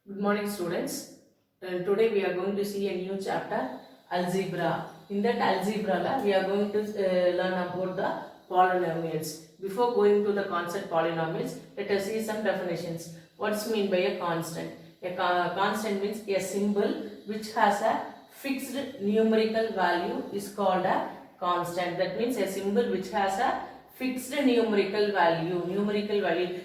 Good morning, students. Today we are going to see a new chapter, algebra. In that algebra, we are going to learn about the polynomials. Before going to the concept polynomials, let us see some definitions. What's mean by a constant? A constant means a symbol which has a fixed numerical value is called a constant. That means a symbol which has a fixed numerical value.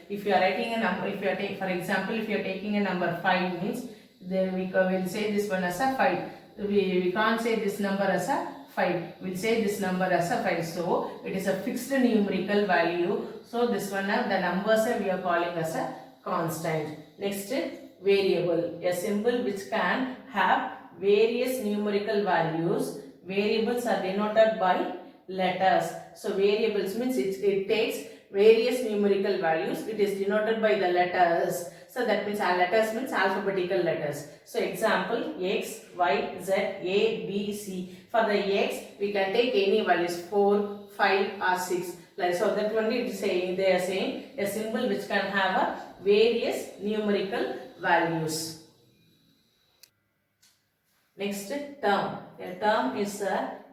If you are writing a number, if you are taking, for example, if you are taking a number 5 means, then we will say this one as a 5. We can't say this number as a 5. We'll say this number as a 5. So it is a fixed numerical value. So this one, the numbers we are calling as a constant. Next, variable. A symbol which can have various numerical values. Variables are denoted by letters. So variables means it takes various numerical values. It is denoted by the letters. So that means our letters means alphabetical letters. So example X, Y, Z, A, B, C. For the X we can take any values 4, 5 or 6. Like so that only it is saying, they are saying a symbol which can have a various numerical values. Next, term. A term is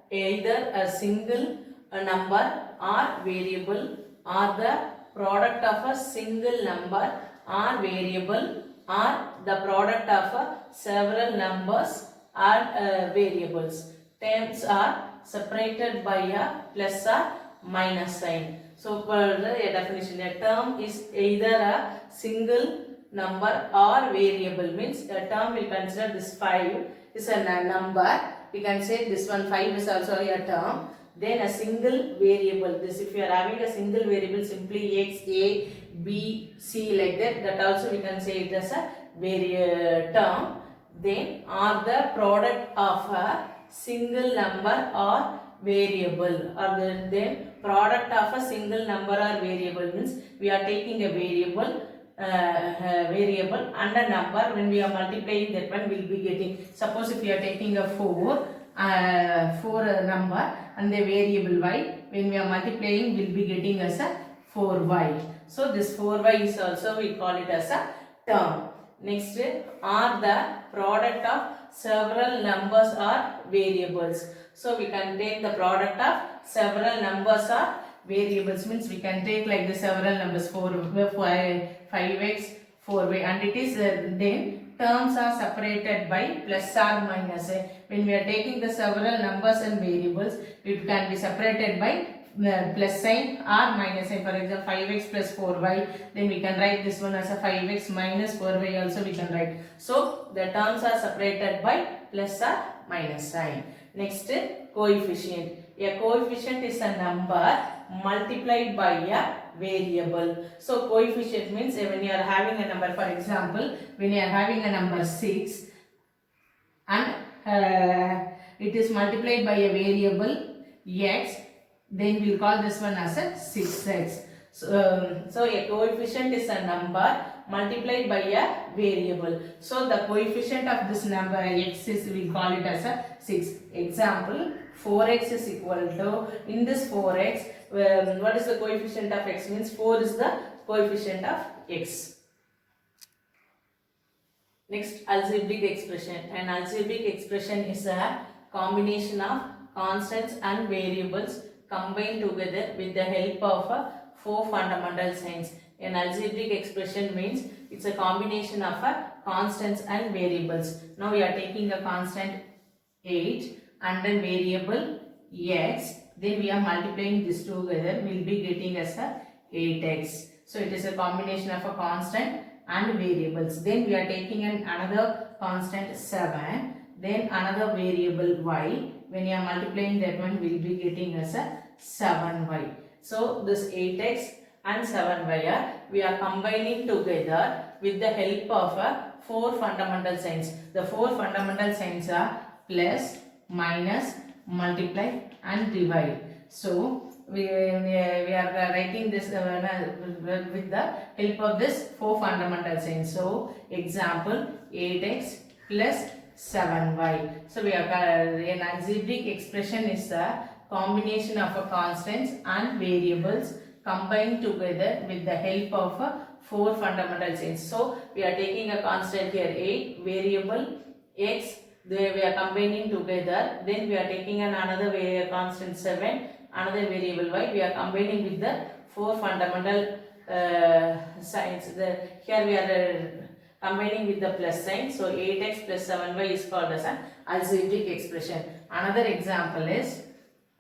either a single number or variable, or the product of a single number or variable, or the product of several numbers or variables. Terms are separated by a plus or minus sign. So for the definition, a term is either a single number or variable. Means a term will consider this 5 is a number. We can say this one 5 is also a term. Then a single variable. This, if you are having a single variable, simply X, A, B, C like that. That also we can say it as a term. Then are the product of a single number or variable. Or then product of a single number or variable means we are taking a variable. Variable and a number. When we are multiplying, that one will be getting, suppose if we are taking a 4 number and the variable y, when we are multiplying will be getting as a 4y. So this 4y is also, we call it as a term. Next are the product of several numbers or variables. So we can take the product of several numbers or variables, means we can take like the several numbers 4, 5x, 4y, and it is then terms are separated by plus or minus. When we are taking the several numbers and variables, it can be separated by plus sign or minus sign. For example, 5x plus 4y, then we can write this one as a 5x minus 4y also we can write. So the terms are separated by plus or minus sign. Next, coefficient. A coefficient is a number multiplied by a variable. So coefficient means when you are having a number, for example, when you are having a number 6 and it is multiplied by a variable x, then we will call this one as a 6x. So a coefficient is a number multiplied by a variable. So the coefficient of this number x is, we call it as a 6. Example, 4x is equal to, in this 4x, what is the coefficient of x? Means 4 is the coefficient of x. Next, algebraic expression. An algebraic expression is a combination of constants and variables combined together with the help of 4 fundamental signs. An algebraic expression means it's a combination of constants and variables. Now we are taking a constant 8 and then variable x. Then we are multiplying this together. We will be getting as a 8x. So it is a combination of a constant and variables. Then we are taking another constant 7. Then another variable y. When you are multiplying that one, we will be getting as a 7y. So this 8x and 7y we are combining together with the help of 4 fundamental signs. The 4 fundamental signs are plus, minus, multiply and divide. So we are writing this with the help of this 4 fundamental signs. So example, 8x plus 7y. So we are an algebraic expression is a combination of constants and variables combine together with the help of four fundamental chains. So we are taking a constant here 8, variable x, they we are combining together. Then we are taking another constant 7, another variable y. We are combining with the four fundamental signs. Here we are combining with the plus sign. So 8x plus 7y is called as an algebraic expression. Another example is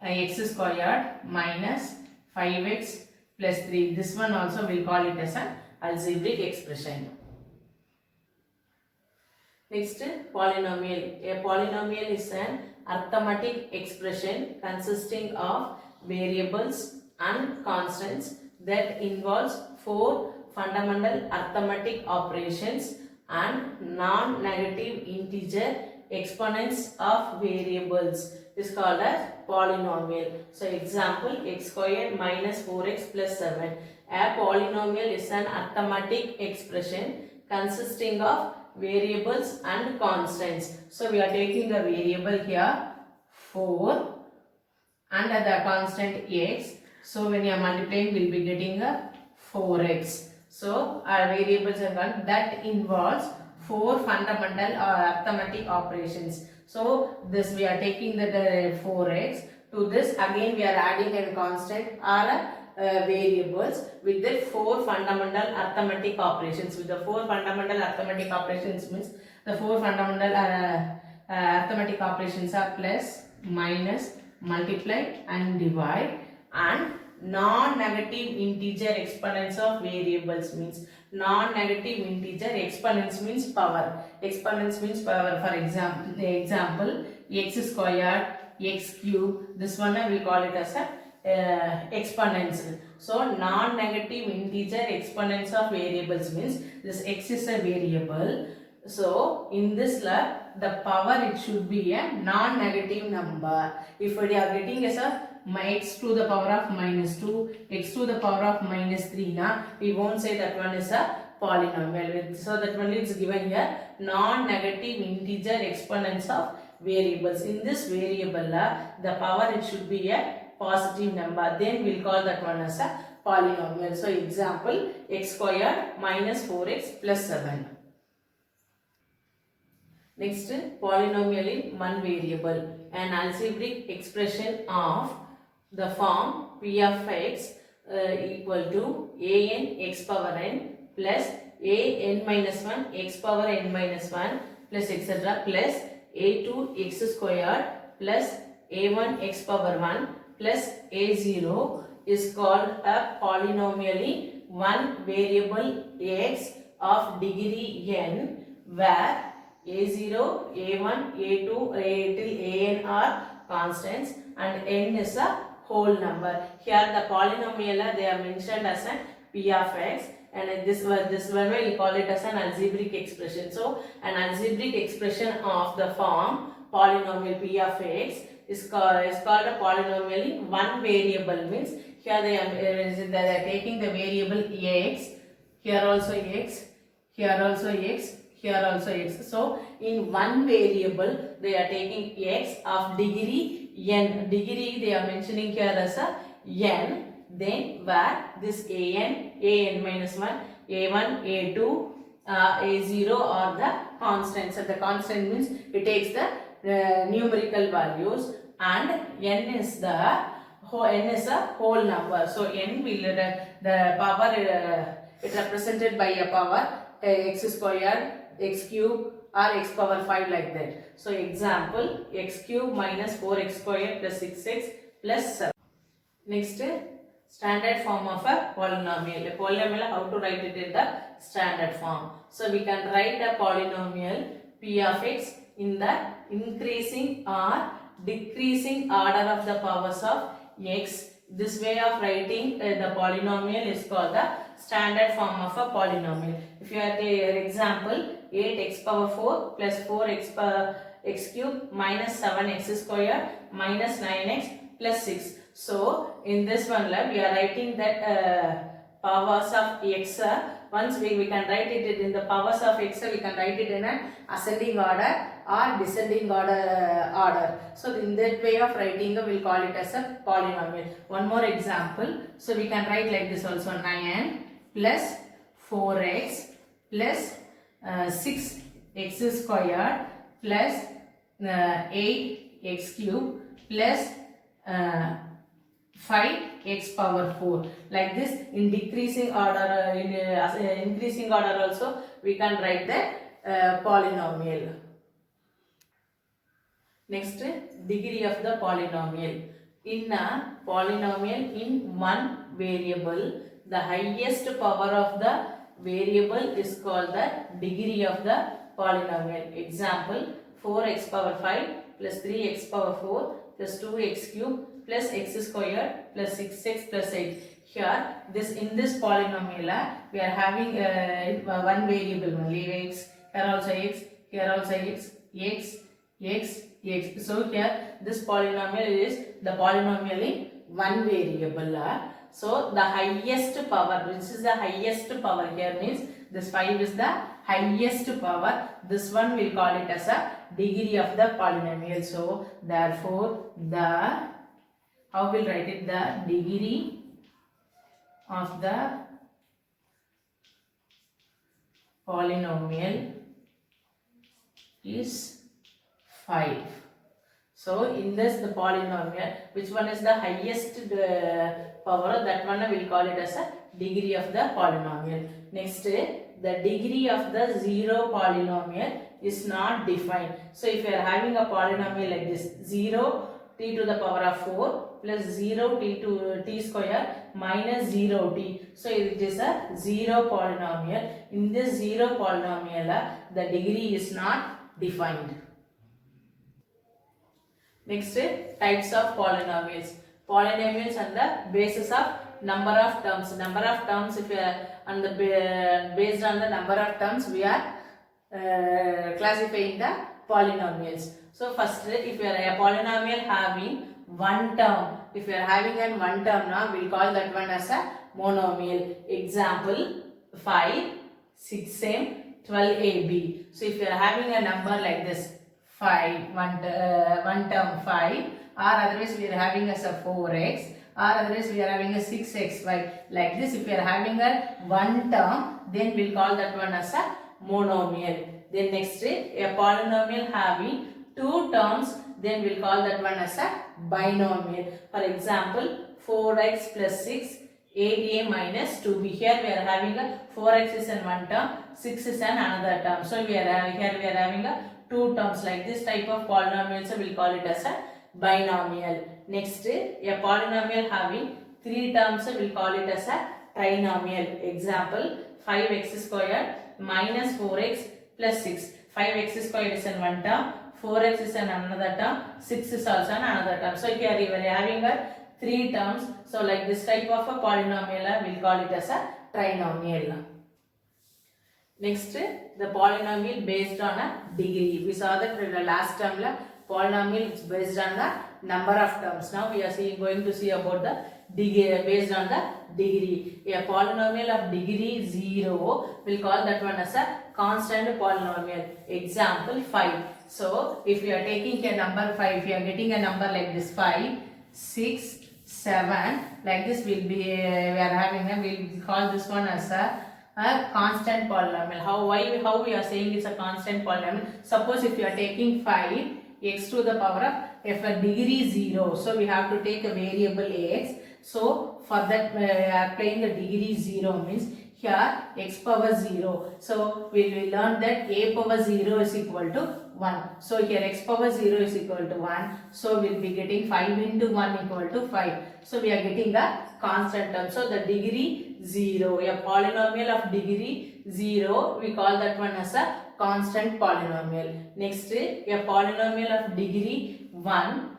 x squared minus 5x plus 3. This one also we will call it as an algebraic expression. Next, polynomial. A polynomial is an arithmetic expression consisting of variables and constants that involves four fundamental arithmetic operations and non-negative integer exponents of variables is called as polynomial. So example, x squared minus 4x plus 7. A polynomial is an arithmetic expression consisting of variables and constants. So we are taking a variable here 4 and the constant x. So when you are multiplying, we will be getting a 4x. So our variables are one that involves four fundamental arithmetic operations. So this we are taking the 4x. To this again we are adding a constant or variables with the four fundamental arithmetic operations. With the four fundamental arithmetic operations means the four fundamental arithmetic operations are plus, minus, multiply and divide, and non-negative integer exponents of variables means non-negative integer exponents means power. Exponents means power. For example, x squared, x cube. This one we call it as a exponential. So non-negative integer exponents of variables means this x is a variable. So in this the power it should be a non-negative number. If we are getting as a x to the power of minus 2, x to the power of minus 3, now we won't say that one is a polynomial. So that one is given here non-negative integer exponents of variables. In this variable the power it should be a positive number, then we'll call that one as a polynomial. So example, x squared minus 4x plus 7. Next, polynomial in one variable. An algebraic expression of the form p of x equal to a n x power n plus a n minus 1 x power n minus 1 plus etc. plus a2 x squared plus a1 x power 1 plus a0 is called a polynomial in one variable x of degree n, where a0, a1, a2, a till an are constants and n is a whole number. Here the polynomial they are mentioned as a p of x, and this one we will call it as an algebraic expression. So an algebraic expression of the form polynomial p of x is called a polynomial in one variable. Means here they are taking the variable x, here also x, here also x, here also x. So in one variable they are taking x of degree n. Degree they are mentioning here as a n. Then where this an minus 1, a1, a2, a0 are the constants. So the constant means it takes the numerical values, and n is a whole number. So n will the power it represented by a power x squared, x cube or x power 5 like that. So example, x cube minus 4x squared plus 6x plus 7. Next, standard form of a polynomial. A polynomial, how to write it in the standard form. So we can write a polynomial p of x in the increasing or decreasing order of the powers of x. This way of writing the polynomial is called the standard form of a polynomial. If you have an example, 8x power 4 plus 4x x cube minus 7x squared minus 9x plus 6. So in this one we are writing that powers of x. Once we can write it in the powers of x, we can write it in an ascending order or descending order. So in that way of writing, we'll call it as a polynomial. One more example. So we can write like this also: 9 plus 4x plus 6x squared plus 8x cube plus 5x power 4. Like this, in decreasing order, in increasing order also we can write the polynomial. Next, degree of the polynomial. In a polynomial in one variable, the highest power of the variable is called the degree of the polynomial. Example: 4x power 5 plus 3x power 4 plus 2x cube plus x squared plus 6x plus 8. Here, in this polynomial, we are having one variable only, x. Here also x. Here also x. X. So here this polynomial is the polynomial in one variable. So the highest power, which is the highest power here, means this 5 is the highest power. This one we call it as a degree of the polynomial. So therefore how we'll write it? The degree of the polynomial is 5. So in this, the polynomial, which one is the highest power, that one we will call it as a degree of the polynomial. Next, the degree of the zero polynomial is not defined. So if you are having a polynomial like this: 0 t to the power of 4 plus 0 t to t square minus 0 t. So it is a zero polynomial. In this zero polynomial, the degree is not defined. Next, types of polynomials. Polynomials on the basis of number of terms. Number of terms, if you are on the based on the number of terms, we are classifying the polynomials. So first, if you are a polynomial having one term, if you are having an one term, now we will call that one as a monomial. Example: 5, 6m, 12ab. So if you are having a number like this, 5, one term 5, or otherwise we are having as a 4x, or otherwise we are having a 6xy. Like this, if we are having a one term, then we will call that one as a monomial. Then next, a polynomial having two terms, then we will call that one as a binomial. For example, 4x plus 6, 8a minus 2b. Here we are having a 4x is in one term, 6 is in another term. So we are here we are having a two terms. Like this type of polynomials, we will call it as a binomial. Next, a polynomial having three terms, we will call it as a trinomial. Example: 5x squared minus 4x plus 6. 5x squared is in one term, 4x is in another term, 6 is also in another term. So here we are having a three terms. So like this type of a polynomial, we will call it as a trinomial. Next, the polynomial based on a degree. We saw that in the last term, polynomial is based on the number of terms. Now we are going to see about the degree based on the degree. A polynomial of degree 0, we'll call that one as a constant polynomial. Example: 5. So if you are taking a number 5, if you are getting a number like this: 5, 6, 7. Like this, we are having a, we'll call this one as a constant polynomial. How we are saying it's a constant polynomial? Suppose if you are taking 5 x to the power of, if a degree 0, so we have to take a variable x. So for that, applying the degree 0 means here x power 0. So we will learn that a power 0 is equal to 1. So here x power 0 is equal to 1. So we will be getting 5 into 1 equal to 5. So we are getting a constant term. So the degree 0, a polynomial of degree 0, we call that one as a constant polynomial. Next, a polynomial of degree 1,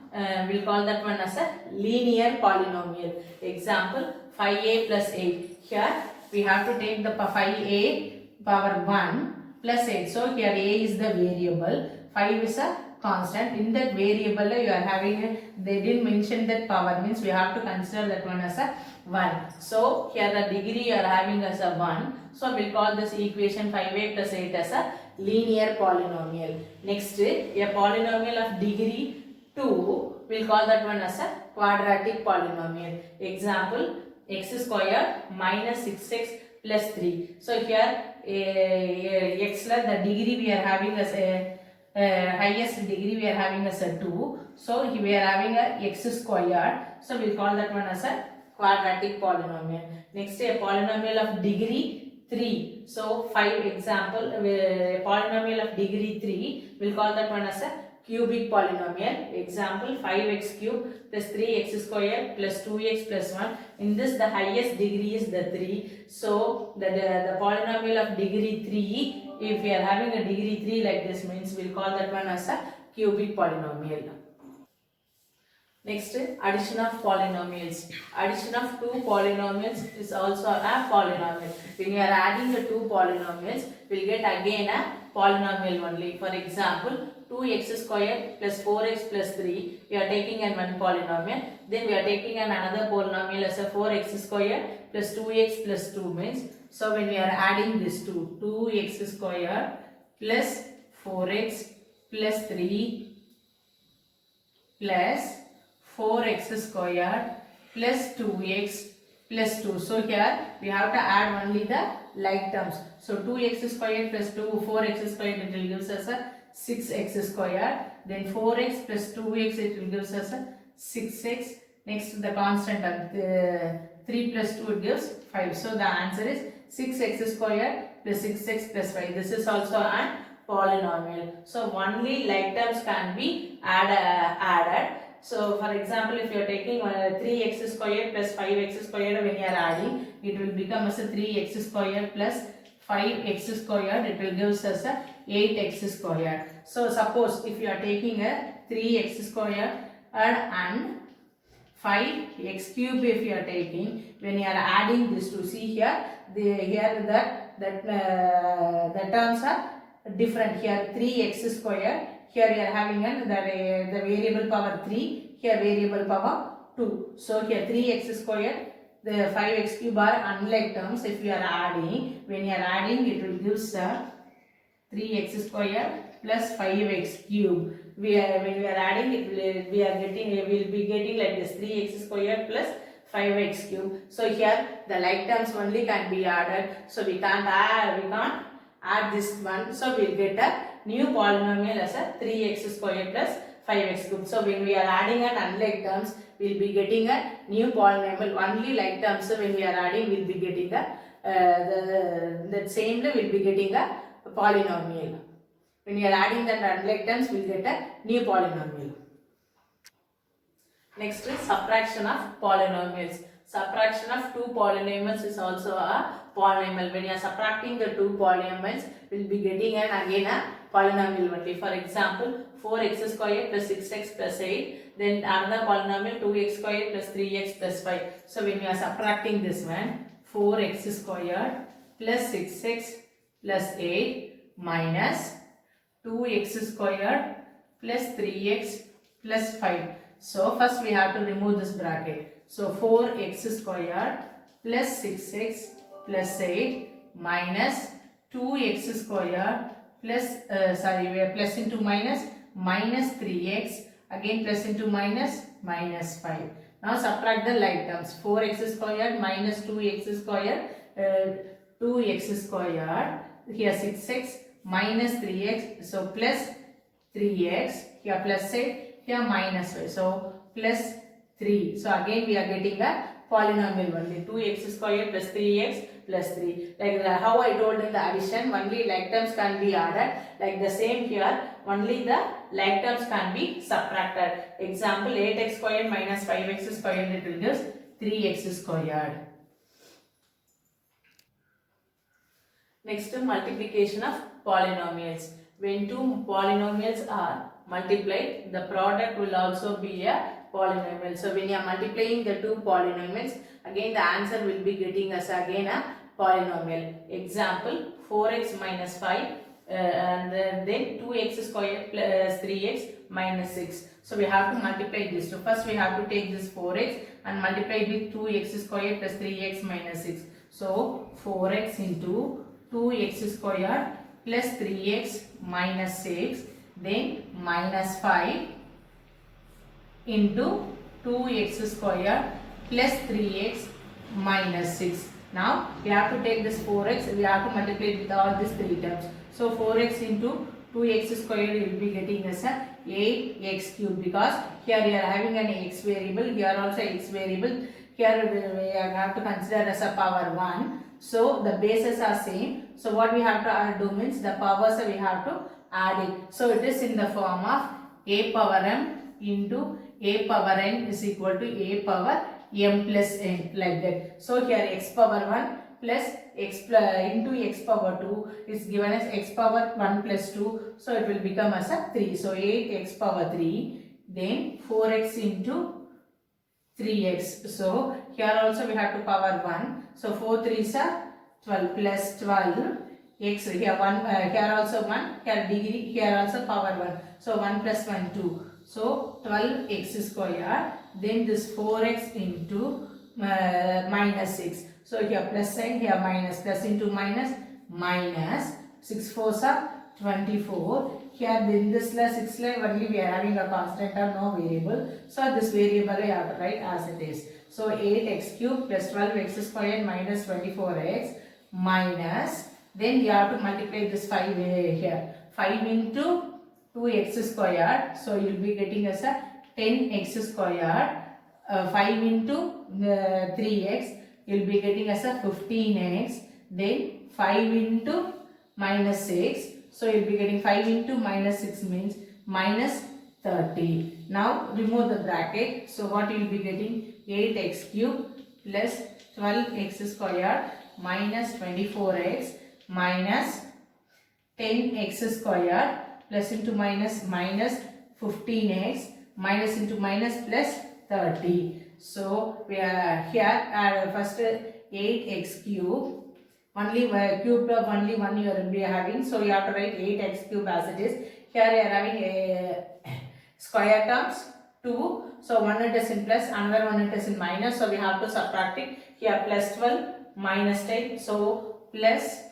we'll call that one as a linear polynomial. Example: 5a plus 8. Here we have to take the 5a power 1 plus 8. So here a is the variable, 5 is a constant. In that variable you are having they didn't mention that power, means we have to consider that one as a 1. So here the degree you are having as a 1. So we'll call this equation 5a plus 8 as a linear polynomial. Next, a polynomial of degree 2, we'll call that one as a quadratic polynomial. Example, x square minus 6x plus 3. So here x the degree we are having as a highest degree we are having as a 2. So we are having a x squared. So we'll call that one as a quadratic polynomial. Next, a polynomial of degree 3. So 5 example, a polynomial of degree 3, we'll call that one as a cubic polynomial. Example, 5x cube plus 3x square plus 2x plus 1. In this the highest degree is the 3. So the polynomial of degree 3, if we are having a degree 3 like this, means we'll call that one as a cubic polynomial. Next, addition of polynomials. Addition of two polynomials is also a polynomial. When you are adding the two polynomials, we will get again a polynomial only. For example, 2x square plus 4x plus 3, we are taking an one polynomial. Then we are taking another polynomial as a 4x square plus 2x plus 2 means. So when we are adding this 2x square plus 4x plus 3 plus 4x squared plus 2x plus 2. So here we have to add only the like terms. So 2x squared plus 4x squared, it will give us a 6x squared. Then 4x plus 2x, it will give us a 6x. Next the constant of 3 plus 2, it gives 5. So the answer is 6x squared plus 6x plus 5. This is also a polynomial. So only like terms can be added. So for example, if you are taking 3x squared plus 5x squared, when you are adding, it will become as a 3x squared plus 5x squared, it will give us a 8x squared. So suppose if you are taking a 3x squared and 5x cube, if you are taking, when you are adding this to see here, the terms are different. Here 3x squared, here you are having the variable power 3, here variable power 2. So here 3x squared, the 5x cube are unlike terms. If you are adding, when you are adding, it will give 3x squared plus 5x cube. When we are adding, we will be getting like this 3x squared plus 5x cube. So here the like terms only can be added. So we can't add this one. So we will get a new polynomial as a 3x squared plus 5x cube. So when we are adding an unlike terms, we will be getting a new polynomial. Only like terms, so when we are adding, we will be getting that same we will be getting a polynomial. When we are adding that unlike terms, we will get a new polynomial. Next is subtraction of polynomials. Subtraction of two polynomials is also a polynomial. When you are subtracting the two polynomials, we will be getting again a polynomial only. For example, 4x squared plus 6x plus 8. Then another polynomial 2x squared plus 3x plus 5. So when you are subtracting this one, 4x squared plus 6x plus 8 minus 2x squared plus 3x plus 5. So first we have to remove this bracket. So 4x squared plus 6x plus 8 minus 2x squared plus we are plus into minus 3x, again plus into minus 5. Now subtract the like terms. 4x squared minus 2x squared, 2x squared, here 6x minus 3x, so plus 3x, here plus 8, here minus 5, so plus 3. So again we are getting a polynomial only, 2x squared plus 3x plus 3. Like how I told in the addition, only like terms can be added. Like the same here, only the like terms can be subtracted. Example, 8x squared minus 5x squared, it will give 3x squared. Next, multiplication of polynomials. When two polynomials are multiplied, the product will also be a polynomial. So when you are multiplying the two polynomials, again the answer will be getting us again a polynomial. Example, 4x minus 5 and then 2x square plus 3x minus 6. So we have to multiply this. So first we have to take this 4x and multiply with 2x square plus 3x minus 6. So 4x into 2x square plus 3x minus 6, then minus 5 into 2x square plus 3x minus 6. Now we have to take this 4x, we have to multiply it with all these three terms. So 4x into 2x squared you will be getting as a 8x cube, because here you are having an x variable, here also x variable, here we have to consider as a power 1. So the bases are same. So what we have to do means the powers we have to add it. So it is in the form of a power m into a power n is equal to a power m plus n, like that. So here x power 1 plus x into x power 2 is given as x power 1 plus 2. So it will become as a 3. So 8x power 3, then 4x into 3x. So here also we have to power 1. So 4 3s are 12 plus 12 x. Here 1, here also 1, here degree, here also power 1. So 1 plus 1 2. So 12x square. Then this 4x into minus 6. So here plus sign, here minus, plus into minus, minus 6 4s are 24. Here in this 6 line only we are having a constant or no variable. So this variable I have to write as it is. So 8x cube plus 12x square minus 24x minus, then you have to multiply this 5 here. 5 into 2x squared. So you will be getting as a 10x squared. 5 into 3x. You will be getting as a 15x. Then 5 into minus 6. So you will be getting 5 into minus 6 means minus 30. Now remove the bracket. So what you will be getting? 8x cube plus 12x squared minus 24x minus 10x squared plus into minus minus 15x minus into minus plus 30. So we are here first 8x cube. Only cube of only one you will be having. So you have to write 8x cube as it is. Here you are having a square terms 2. So one it is in plus, another one it is in minus. So we have to subtract it. Here plus 12 minus 10. So plus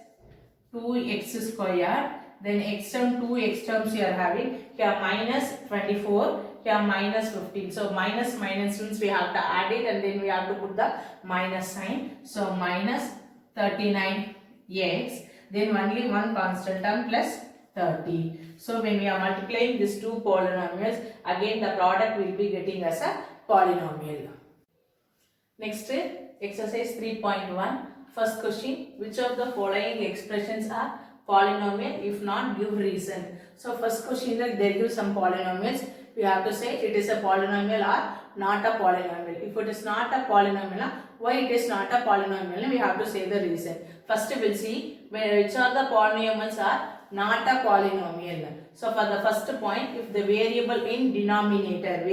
2x square. Then x term 2x terms you are having. Here minus 24. Here minus 15. So minus minus means we have to add it and then we have to put the minus sign. So minus 39x. Then only one constant term plus 30. So when we are multiplying these two polynomials, again the product will be getting as a polynomial. Next exercise 3.1. First question, which of the following expressions are polynomial? If not, give reason. So first question, there give some polynomials. We have to say it is a polynomial or not a polynomial. If it is not a polynomial, why it is not a polynomial? We have to say the reason. First we will see which are the polynomials are not a polynomial. So for the first point, if the variable in denominator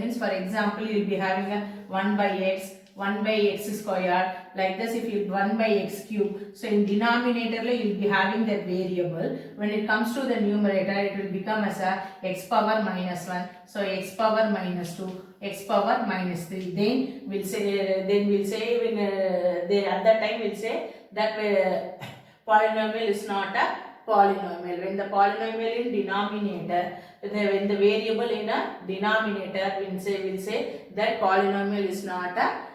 means, for example, you will be having a 1 by x, 1 by x square, like this. If you 1 by x cube, so in denominator you will be having that variable. When it comes to the numerator, it will become as a x power minus 1. So x power minus 2, x power minus 3. Then we'll say when at that time we'll say that polynomial is not a polynomial. When the polynomial in denominator, when the variable in a denominator, we'll say that polynomial is not a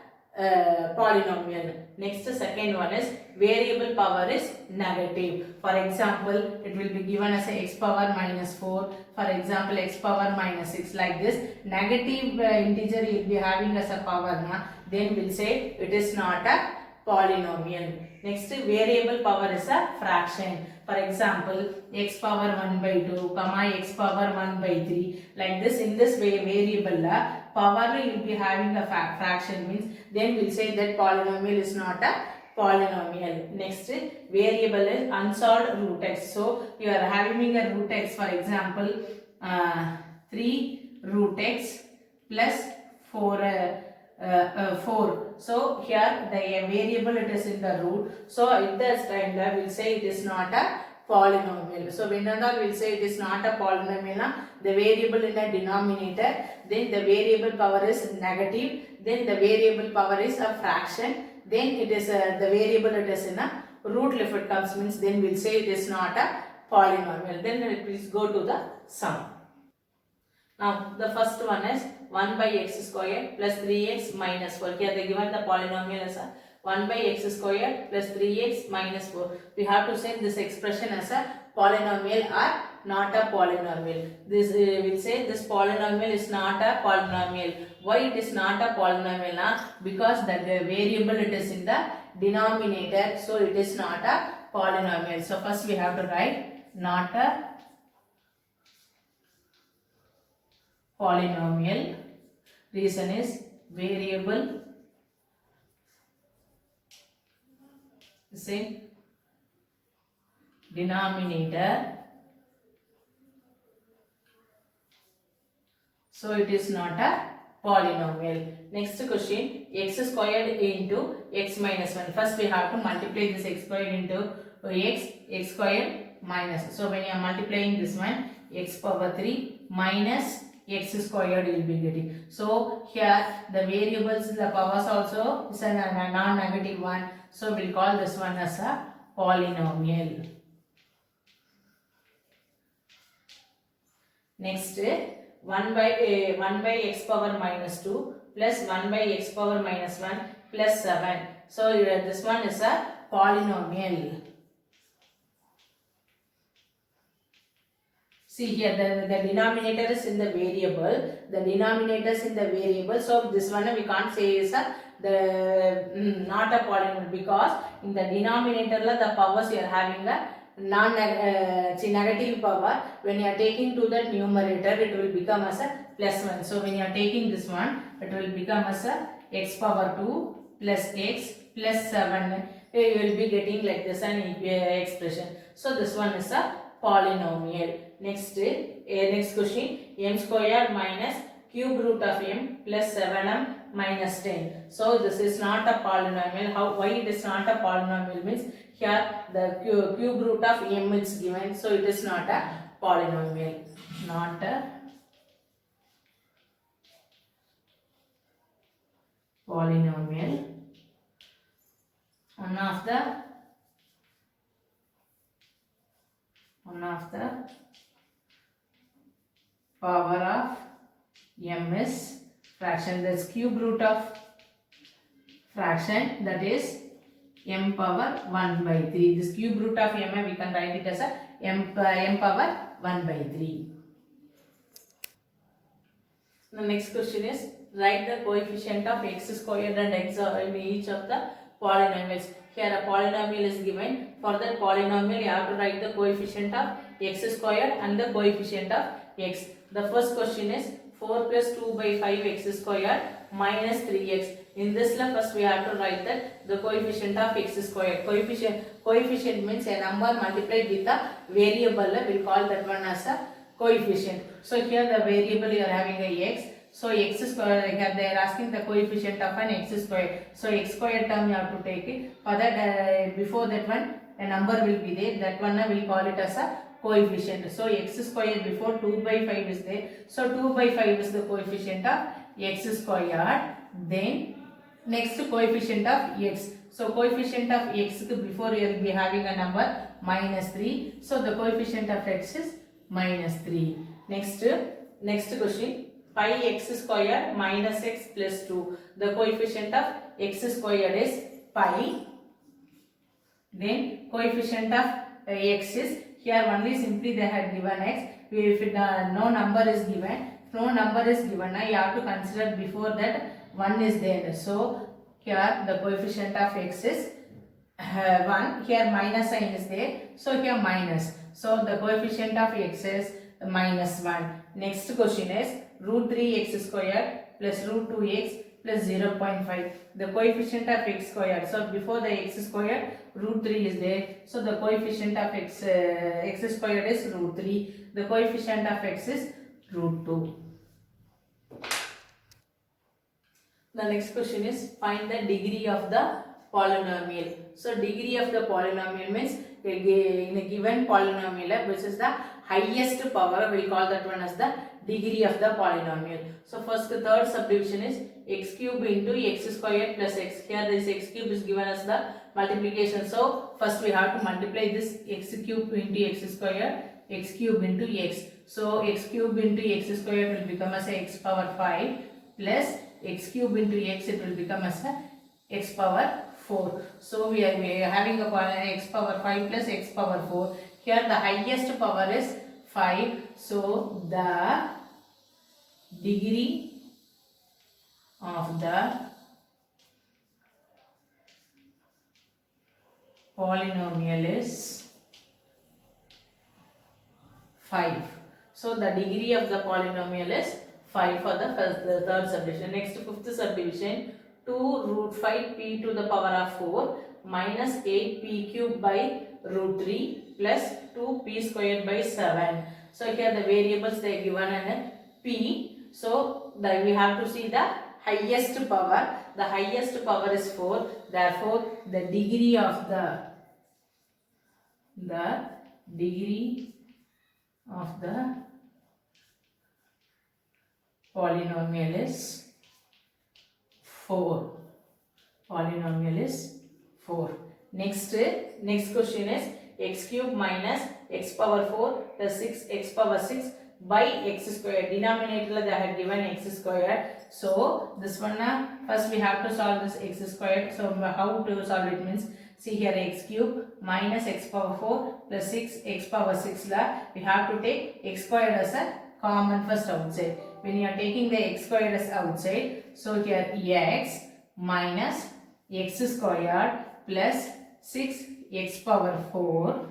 polynomial. Next, second one is variable power is negative. For example, it will be given as a x power minus 4. For example, x power minus 6, like this. Negative integer you will be having as a power. Then we'll say it is not a polynomial. Next, variable power is a fraction. For example, x power 1 by 2, x power 1 by 3. Like this, in this way, variable power you will be having a fraction means, then we'll say that polynomial is not a polynomial. Next, variable is unsolved root x. So you are having a root x, for example, 3 root x plus 4 4. So here the variable it is in the root. So at this time we will say it is not a polynomial. So whenever we will say it is not a polynomial, the variable in the denominator, then the variable power is negative, then the variable power is a fraction, then it is the variable it is in a root if it comes means then we will say it is not a polynomial. Then please go to the sum. Now the first one is 1 by x square plus 3x minus 4. Here they given the polynomial as a 1 by x square plus 3x minus 4. We have to say this expression as a polynomial or not a polynomial. This will say this polynomial is not a polynomial. Why it is not a polynomial? Because the variable it is in the denominator, so it is not a polynomial. So first we have to write not a polynomial. Reason is variable is in denominator, so it is not a polynomial. Next question, x squared into x minus 1. First we have to multiply this x squared into x squared minus. So when you are multiplying this one, x power 3 minus x squared will be getting. So here the variables, the powers also is a non-negative one. So we'll call this one as a polynomial. Next 1 by x power minus 2 plus 1 by x power minus 1 plus 7. So this one is a polynomial. See here the denominator is in the variable. The denominator is in the variable. So this one we can't say is a not a polynomial, because in the denominator the powers you are having a negative power. When you are taking to the numerator, it will become as a plus 1. So when you are taking this one, it will become as a x power 2 plus x plus 7. You will be getting like this an expression. So this one is a polynomial. Next question, m square minus cube root of m plus 7m minus 10. So this is not a polynomial. Why it is not a polynomial means here the cube root of m is given, so it is not a polynomial. Not a polynomial. One of the power of m is fraction. That's cube root of fraction, that is m power 1 by 3. This cube root of m we can write it as a m power 1 by 3. The next question is write the coefficient of x squared and x in each of the polynomials. Here a polynomial is given. For that polynomial you have to write the coefficient of x squared and the coefficient of x. The first question is 4 plus 2 by 5 x squared minus 3x. In this first we have to write that the coefficient of x squared. Coefficient means a number multiplied with a variable. We will call that one as a coefficient. So here the variable you are having a x. So x square, here they are asking the coefficient of an x square. So x square term you have to take it. For that before that one a number will be there. That one we will call it as a coefficient. So x square before 2 by 5 is there. So 2 by 5 is the coefficient of x squared. Then next coefficient of x. So coefficient of x before you will be having a number minus 3. So the coefficient of x is minus 3. Next question. Pi x squared minus x plus 2. The coefficient of x squared is pi. Then coefficient of x is, here only simply they had given x. If no number is given, you have to consider before that 1 is there. So here the coefficient of x is 1. Here minus sign is there. So here minus. So the coefficient of x is minus 1. Next question is root 3x squared plus root 2x plus 0.5. The coefficient of x squared. So before the x squared, root 3 is there. So the coefficient of x squared is root 3. The coefficient of x is root 2. The next question is find the degree of the polynomial. So degree of the polynomial means in a given polynomial which is the highest power, we will call that one as the degree of the polynomial. So first the third subdivision is x cube into x square plus x. Here this x cube is given as the multiplication. So first we have to multiply this x cube into x square, x cube into x. So x cube into x square will become as x power 5 plus x cube into x, it will become as a x power 4. So we are having a x power 5 plus x power 4. Here the highest power is 5. So the degree of the polynomial is 5. So the degree of the polynomial is 5 for the third subdivision. Next, fifth subdivision, 2 root 5 p to the power of 4 minus 8 p cube by root 3 plus 2 p squared by 7. So here the variables they are given in p. So we have to see the highest power. The highest power is 4. Therefore, the degree of the polynomial is 4. Polynomial is 4. Next question is x cube minus x power 4 plus 6x power 6 by x square. Denominator they have given x square. So this one first we have to solve this x square. So how to solve it means, see here x cube minus x power 4 plus 6x power 6 la we have to take x squared as a common first outside. When you are taking the x squared as outside, so here x minus x squared plus 6x power 4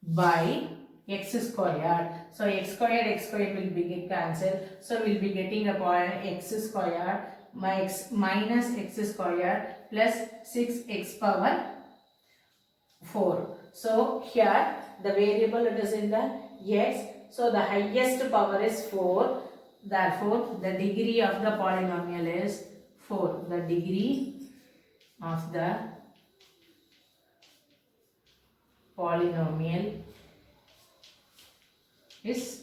by x squared. So x squared will be cancelled. So we will be getting a point x squared minus x squared plus 6x power 4. So here the variable it is in the x. So the highest power is 4. Therefore, the degree of the polynomial is 4. The degree of the polynomial is